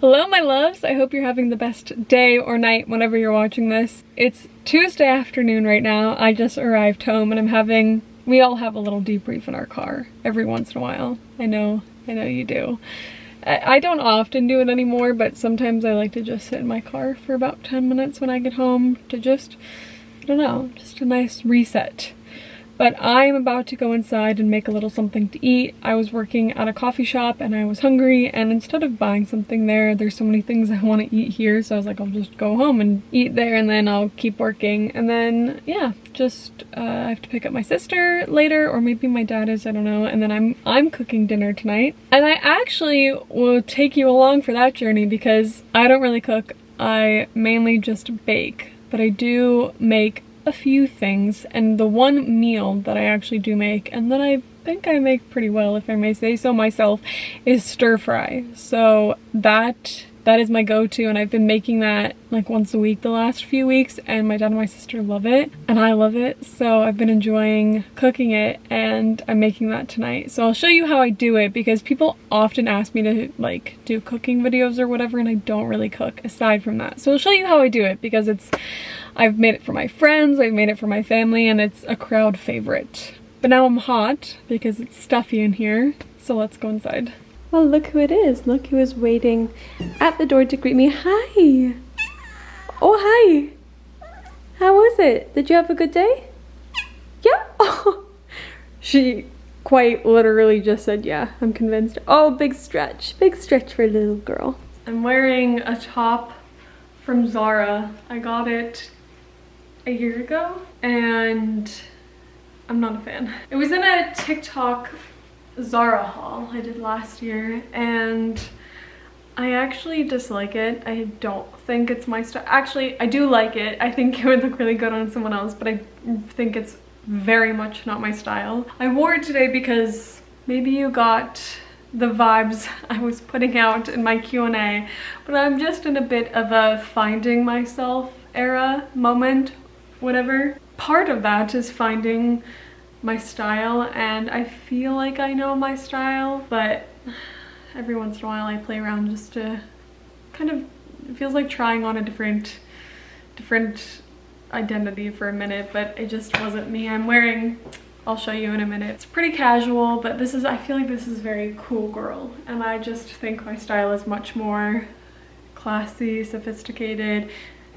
Hello my loves, I hope you're having the best day or night whenever you're watching this. It's Tuesday afternoon right now. I just arrived home and we all have a little debrief in our car every once in a while. I know you do. I don't often do it anymore, but sometimes I like to just sit in my car for about 10 minutes when I get home to just, I don't know, just a nice reset. But I'm about to go inside and make a little something to eat. I was working at a coffee shop and I was hungry, and instead of buying something there's so many things I want to eat here, so I was like, I'll just go home and eat there and then I'll keep working. And then, yeah, I have to pick up my sister later, or maybe my dad is, I don't know. And then I'm cooking dinner tonight. And I actually will take you along for that journey because I don't really cook. I mainly just bake, but I do make a few things, and the one meal that I actually do make, and that I think I make pretty well if I may say so myself, is stir fry. So that is my go-to, and I've been making that like once a week the last few weeks, and my dad and my sister love it and I love it, so I've been enjoying cooking it, and I'm making that tonight. So I'll show you how I do it because people often ask me to like do cooking videos or whatever, and I don't really cook aside from that. So I'll show you how I do it because I've made it for my friends, I've made it for my family, and it's a crowd favorite. But now I'm hot because it's stuffy in here, so let's go inside. Well, look who it is. Look who is waiting at the door to greet me. Hi! Oh, hi! How was it? Did you have a good day? Yeah? Oh, she quite literally just said yeah, I'm convinced. Oh, big stretch for a little girl. I'm wearing a top from Zara. I got it a year ago and I'm not a fan. It was in a TikTok Zara haul I did last year, and I actually dislike it. I don't think it's my style. Actually, I do like it. I think it would look really good on someone else, but I think it's very much not my style. I wore it today because maybe you got the vibes I was putting out in my Q&A, but I'm just in a bit of a finding myself era moment, whatever. Part of that is finding my style, and I feel like I know my style, but every once in a while I play around just to kind of, it feels like trying on a different identity for a minute, but it just wasn't me. I'm wearing, I'll show you in a minute. It's pretty casual, but I feel like this is very cool girl, and I just think my style is much more classy, sophisticated.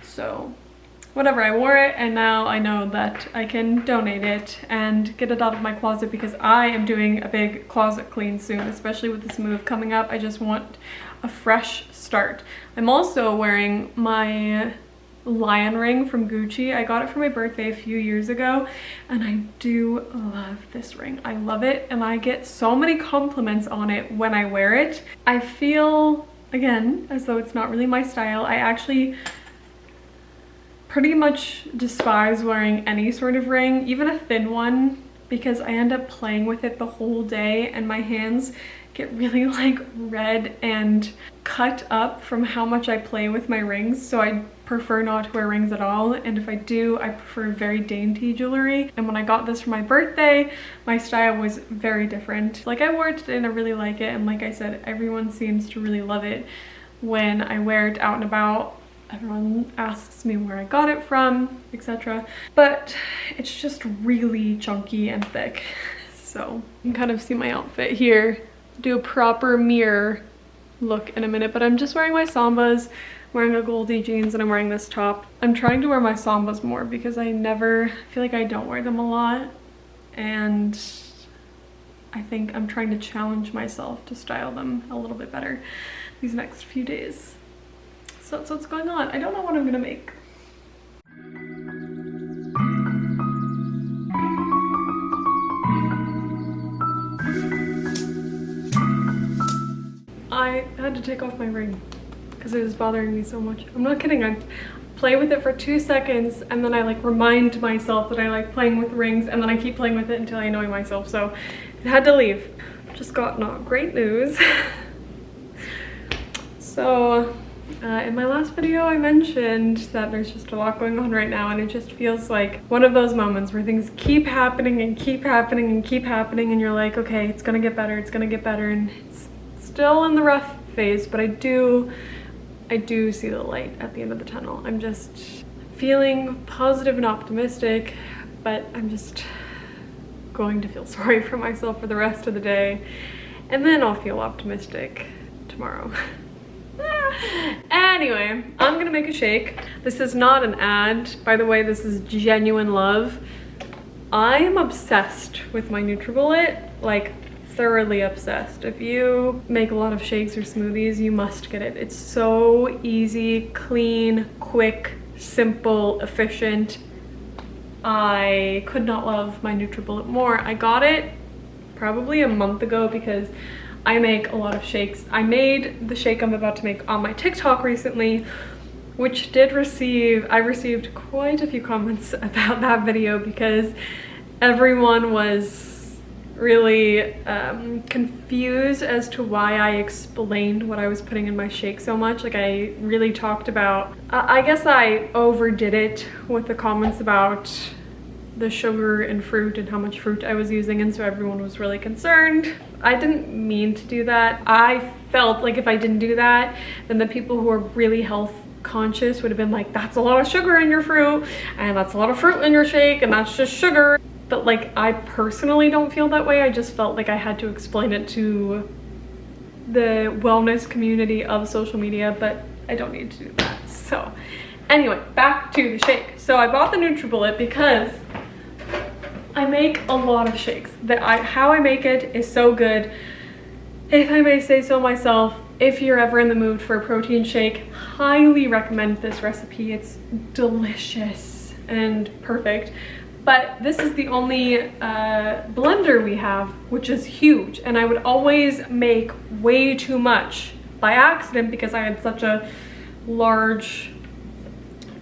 So whatever, I wore it, and now I know that I can donate it and get it out of my closet because I am doing a big closet clean soon, especially with this move coming up. I just want a fresh start. I'm also wearing my lion ring from Gucci. I got it for my birthday a few years ago, and I do love this ring. I love it, and I get so many compliments on it when I wear it. I feel, again, as though it's not really my style. I actually pretty much despise wearing any sort of ring, even a thin one, because I end up playing with it the whole day and my hands get really like red and cut up from how much I play with my rings. So I prefer not to wear rings at all, and if I do, I prefer very dainty jewelry. And when I got this for my birthday, my style was very different. Like, I wore it today and I really like it, and like I said, everyone seems to really love it when I wear it out and about. Everyone asks me where I got it from, etc. But it's just really chunky and thick. So you can kind of see my outfit here. Do a proper mirror look in a minute, but I'm just wearing my Sambas, wearing a Goldie jeans, and I'm wearing this top. I'm trying to wear my Sambas more because I feel like I don't wear them a lot, and I think I'm trying to challenge myself to style them a little bit better these next few days. So that's what's going on. I don't know what I'm gonna make. I had to take off my ring because it was bothering me so much. I'm not kidding. I play with it for 2 seconds and then I like remind myself that I like playing with rings, and then I keep playing with it until I annoy myself. So it had to leave. Just got not great news. So in my last video I mentioned that there's just a lot going on right now, and it just feels like one of those moments where things keep happening and keep happening and keep happening, and you're like, okay, it's gonna get better, and it's still in the rough phase, but I do see the light at the end of the tunnel. I'm just feeling positive and optimistic, but I'm just going to feel sorry for myself for the rest of the day, and then I'll feel optimistic tomorrow. Anyway, I'm gonna make a shake. This is not an ad, by the way, this is genuine love. I am obsessed with my NutriBullet, like thoroughly obsessed. If you make a lot of shakes or smoothies, you must get it. It's so easy, clean, quick, simple, efficient. I could not love my NutriBullet more. I got it probably a month ago because I make a lot of shakes. I made the shake I'm about to make on my TikTok recently, which I received quite a few comments about that video because everyone was really confused as to why I explained what I was putting in my shake so much. Like, I really talked about, I guess I overdid it with the comments about the sugar and fruit and how much fruit I was using, and so everyone was really concerned. I didn't mean to do that. I felt like if I didn't do that, then the people who are really health conscious would have been like, that's a lot of sugar in your fruit, and that's a lot of fruit in your shake, and that's just sugar. But like, I personally don't feel that way. I just felt like I had to explain it to the wellness community of social media, but I don't need to do that. So anyway, back to the shake. So I bought the NutriBullet because I make a lot of shakes. How I make it is so good. If I may say so myself, if you're ever in the mood for a protein shake, highly recommend this recipe. It's delicious and perfect. But this is the only blender we have, which is huge. And I would always make way too much by accident because I had such a large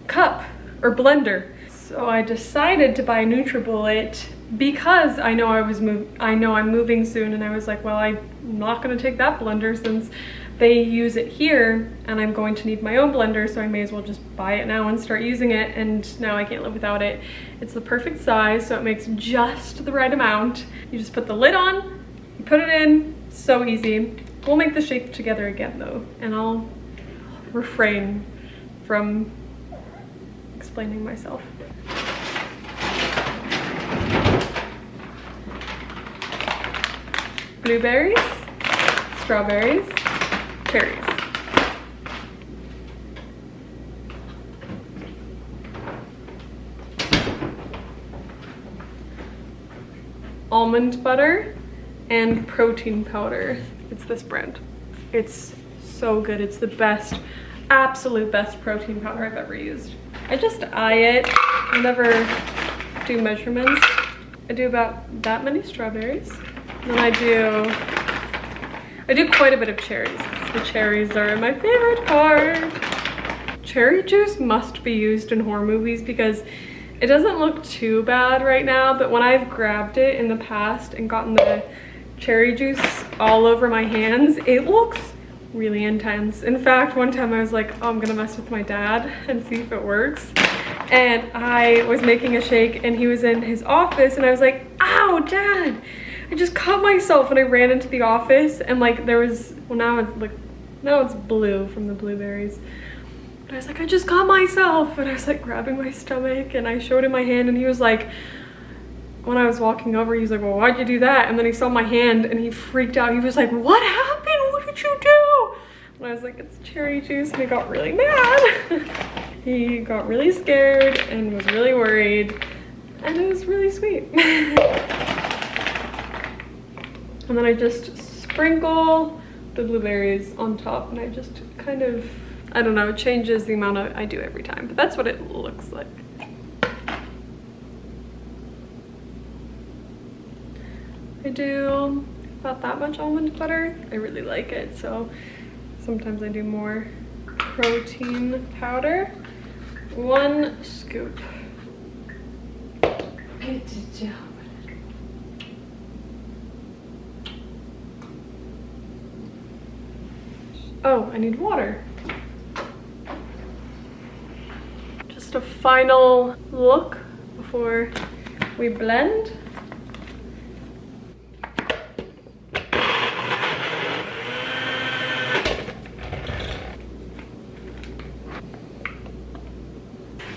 cup or blender. So I decided to buy a NutriBullet because I know I'm moving soon, and I was like, well, I'm not gonna take that blender since they use it here and I'm going to need my own blender, so I may as well just buy it now and start using it, and now I can't live without it. It's the perfect size, so it makes just the right amount. You just put the lid on, you put it in, so easy. We'll make the shake together again though, and I'll refrain from explaining myself. Blueberries, strawberries, cherries. Almond butter and protein powder. It's this brand. It's so good. It's the best, absolute best protein powder I've ever used. I just eye it. I never do measurements. I do about that many strawberries. And then I do quite a bit of cherries. The cherries are my favorite part. Cherry juice must be used in horror movies because it doesn't look too bad right now, but when I've grabbed it in the past and gotten the cherry juice all over my hands, it looks really intense. In fact, one time I was like, oh, I'm gonna mess with my dad and see if it works. And I was making a shake and he was in his office and I was like, ow, Dad, I just cut myself, and I ran into the office and like there was, well, now it's blue from the blueberries. But I was like, I just cut myself, and I was like grabbing my stomach and I showed him my hand, and he was like, when I was walking over, he was like, well, why'd you do that? And then he saw my hand and he freaked out. He was like, what happened? What did you do? And I was like, it's cherry juice, and he got really mad. He got really scared and was really worried, and it was really sweet. And then I just sprinkle the blueberries on top, and I just kind of, I don't know, it changes the amount I do every time, but that's what it looks like. I do about that much almond butter. I really like it, so sometimes I do more. Protein powder, 1 scoop. Oh, I need water. Just a final look before we blend.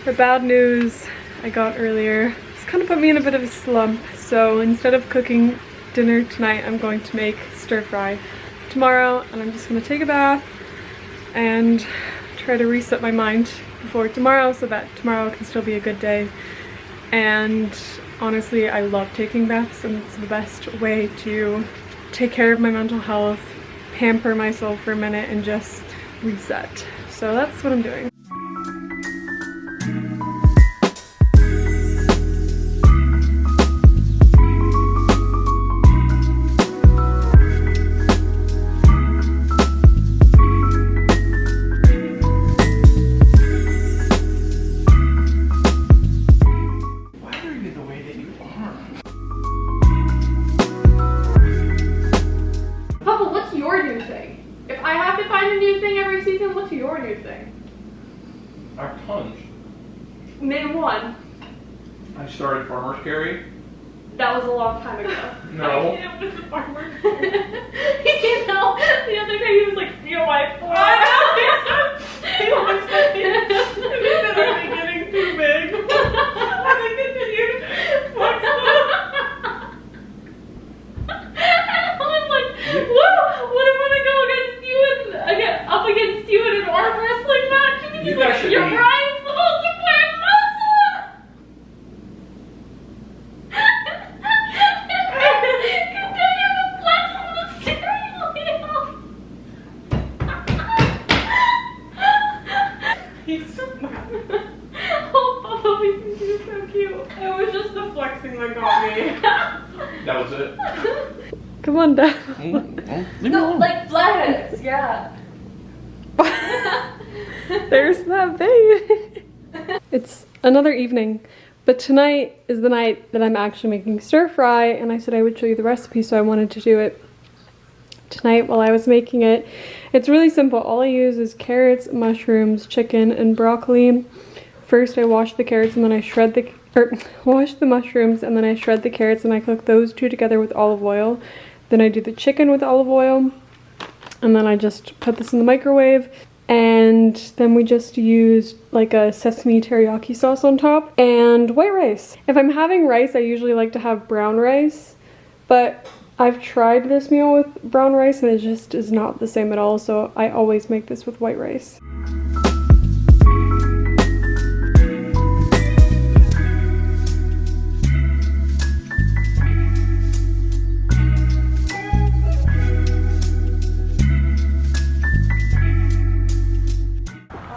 The bad news I got earlier just kind of put me in a bit of a slump. So instead of cooking dinner tonight, I'm going to make stir fry tomorrow, and I'm just gonna take a bath and try to reset my mind before tomorrow so that tomorrow can still be a good day. And honestly, I love taking baths, and it's the best way to take care of my mental health, pamper myself for a minute, and just reset. So that's what I'm doing. Our plunge. Name one. I started farmer's carry. That was a long time ago. No. It was the farmer's carry. You know, the other day he was like, feel my form. I know. He was literally getting too big. And then continued flexing. And I was like, whoa, what if I go against you and up against you in an arm wrestling match? And he's like, you're right, it's supposed to play muscle. Continue to flex on the steering wheel. He's so mad. Oh, Papa, we think you're so cute. It was just the flexing that got me. That was it. Come on, Dad. No, like flatheads, yeah. There's that baby. It's another evening, but tonight is the night that I'm actually making stir fry, and I said I would show you the recipe, so I wanted to do it tonight while I was making it. It's really simple. All I use is carrots, mushrooms, chicken, and broccoli. First I wash the carrots and then I shred the wash the mushrooms, and then I shred the carrots and I cook those two together with olive oil. Then I do the chicken with olive oil, and then I just put this in the microwave, and then we just use like a sesame teriyaki sauce on top and white rice. If I'm having rice, I usually like to have brown rice, but I've tried this meal with brown rice and it just is not the same at all, so I always make this with white rice.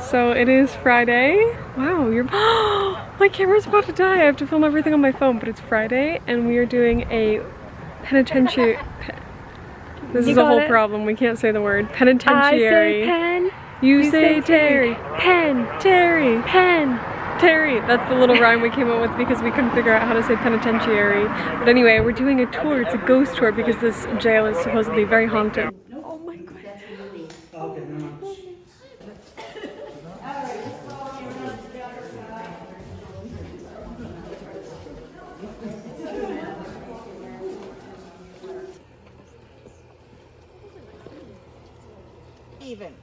So it is Friday. Wow, my camera's about to die. I have to film everything on my phone, but it's Friday and we are doing a penitentiary. This is a whole problem. We can't say the word. Penitentiary. I say pen. You say Terry. Pen. Terry. Pen. Terry. That's the little rhyme we came up with because we couldn't figure out how to say penitentiary. But anyway, we're doing a tour. It's a ghost tour because this jail is supposedly very haunted. Oh my god. Even.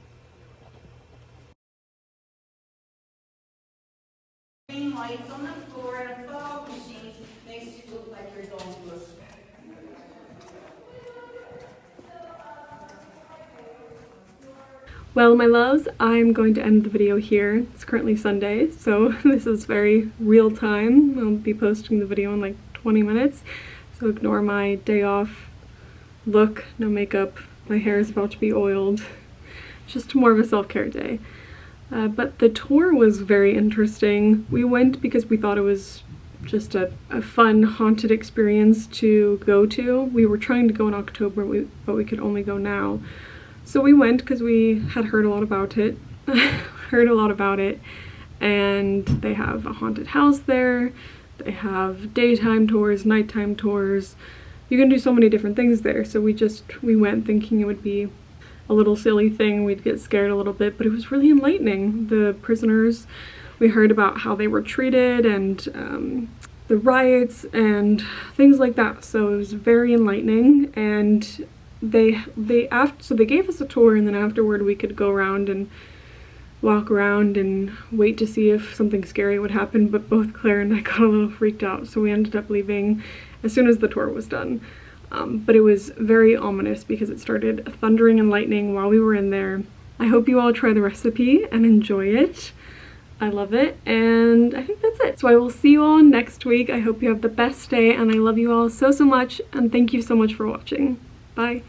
Green lights on the floor and a fog machine makes you look like you're going to a spin. Well, my loves, I'm going to end the video here. It's currently Sunday, so this is very real time. I'll be posting the video in like 20 minutes, so ignore my day off look, no makeup. My hair is about to be oiled. Just more of a self-care day. But the tour was very interesting. We went because we thought it was just a fun haunted experience to go to. We were trying to go in October, but we could only go now. So we went because we had heard a lot about it. And they have a haunted house there. They have daytime tours, nighttime tours. You can do so many different things there. So we went thinking it would be a little silly thing, we'd get scared a little bit, but it was really enlightening. The prisoners, we heard about how they were treated and the riots and things like that, so it was very enlightening. And they gave us a tour, and then afterward we could go around and walk around and wait to see if something scary would happen, but both Claire and I got a little freaked out, so we ended up leaving as soon as the tour was done. But it was very ominous because it started thundering and lightning while we were in there. I hope you all try the recipe and enjoy it. I love it, and I think that's it. So I will see you all next week. I hope you have the best day, and I love you all so much, and thank you so much for watching. Bye.